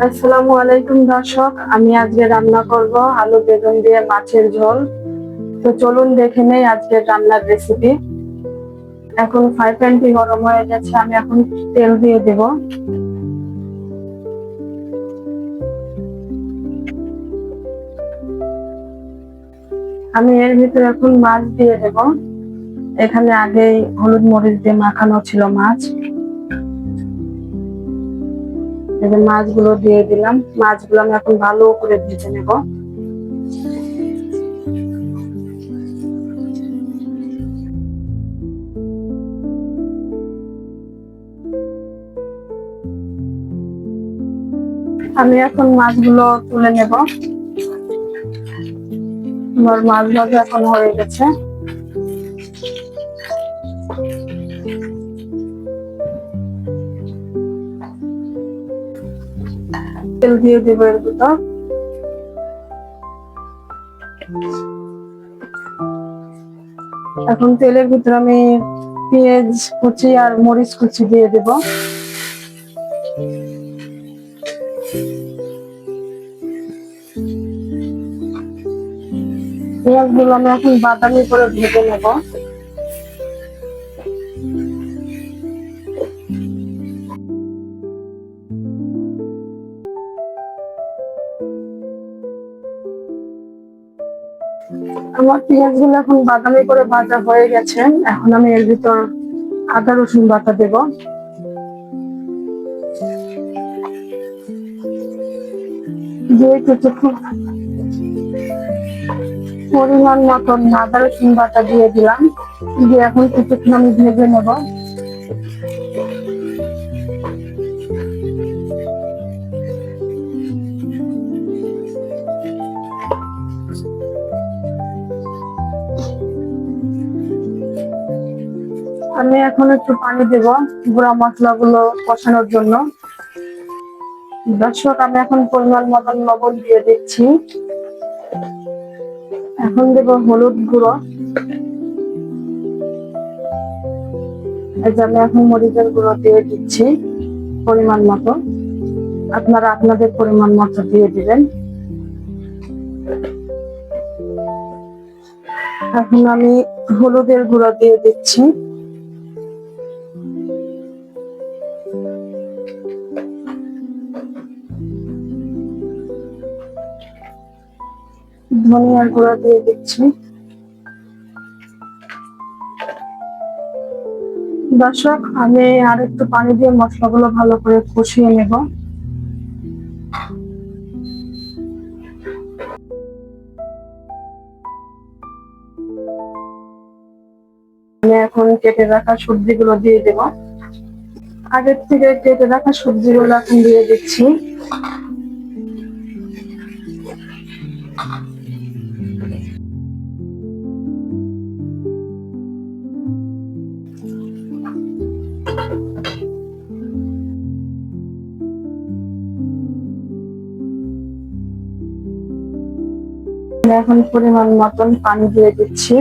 আসসালামু আলাইকুম দর্শক, আমি আজকে রান্না করব আলু বেগুন দিয়ে মাছের ঝোল। তো চলুন দেখে নেই আজকের রান্নার রেসিপি। এখন ফ্রাই প্যানটি গরম হয়ে গেছে, আমি এখন তেল দিয়ে দেব। আমি এর ভিতরে এখন মাছ দিয়ে দেব। এখানে আগেই হলুদ মরিচ দিয়ে মাখানো ছিল মাছ। মাছগুলো দিয়ে দিলাম। মাছগুলো আমি এখন ভালো করে ভেজে নেব। আমি এখন মাছগুলো তুলে নেব। আমার মাছ ভাজা এখন হয়ে গেছে। তেল দিয়ে দেব এর ভিতর। এখন তেলের ভিতর আমি পেঁয়াজ কুচি আর মরিচ কুচি দিয়ে দেব। পেঁয়াজগুলো আমি এখন বাদামি করে ভেজে নেব। আমার পেঁয়াজগুলো এখন বাদামি করে ভাজা হয়ে গেছে। এখন আমি এর ভিতর আদা রসুন বাটা দেব। দিয়ে কিছু পরিমাণ মতন আদা রসুন বাটা দিয়ে দিলাম। দিয়ে এখন কিছুক্ষণ আমি ভেজে নেব। আমি এখন একটু পানি দেব গুঁড়া মশলাগুলো কষানোর জন্য। দর্শক, আমি এখন পরিমাণ মতন লবণ দিয়ে দিচ্ছি। এখন দেব হলুদ গুঁড়ো। আমি এখন মরিচের গুঁড়ো দিয়ে দিচ্ছি পরিমাণ মতো। আপনারা আপনাদের পরিমাণ মতো দিয়ে দিবেন। এখন আমি হলুদের গুঁড়ো দিয়ে দিচ্ছি। ধনিয়ার গুঁড়ো দিয়ে দিচ্ছি। দর্শক, আমি আর একটু পানি দিয়ে মশলাগুলো ভালো করে কষিয়ে নেব। আমি এখন কেটে রাখা সবজিগুলো দিয়ে দেব। আগের থেকে কেটে রাখা সবজিগুলো এখন দিয়ে দিচ্ছি। এখন পরিমাণ মতন পানি দিয়ে দিচ্ছি।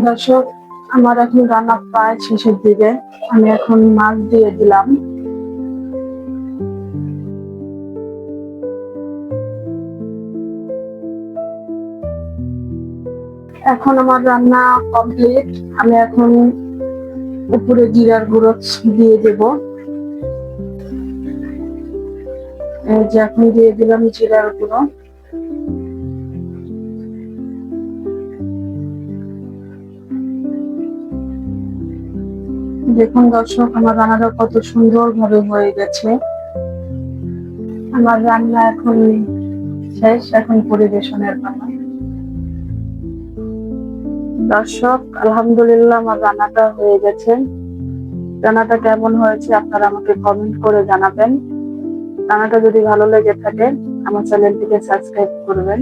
দর্শক, আমার এখন রান্না প্রায় শেষের দিকে। আমি এখন মাছ দিয়ে দিলাম। এখন আমার রান্না কমপ্লিট। আমি এখন উপরে জিরার গুঁড়ো দিয়ে দেব। যে এখন দিয়ে দিলাম জিরার গুঁড়ো। দেখুন দর্শক, আমার রান্নাটা কত সুন্দর ভাবে হয়ে গেছে। আমার রান্না এখন শেষ, এখন পরিবেশনের পালা। দর্শক, আলহামদুলিল্লাহ আমার রান্নাটা হয়ে গেছে। রান্নাটা কেমন হয়েছে আপনারা আমাকে কমেন্ট করে জানাবেন। রান্নাটা যদি ভালো লেগে থাকে আমার চ্যানেলটিকে সাবস্ক্রাইব করবেন।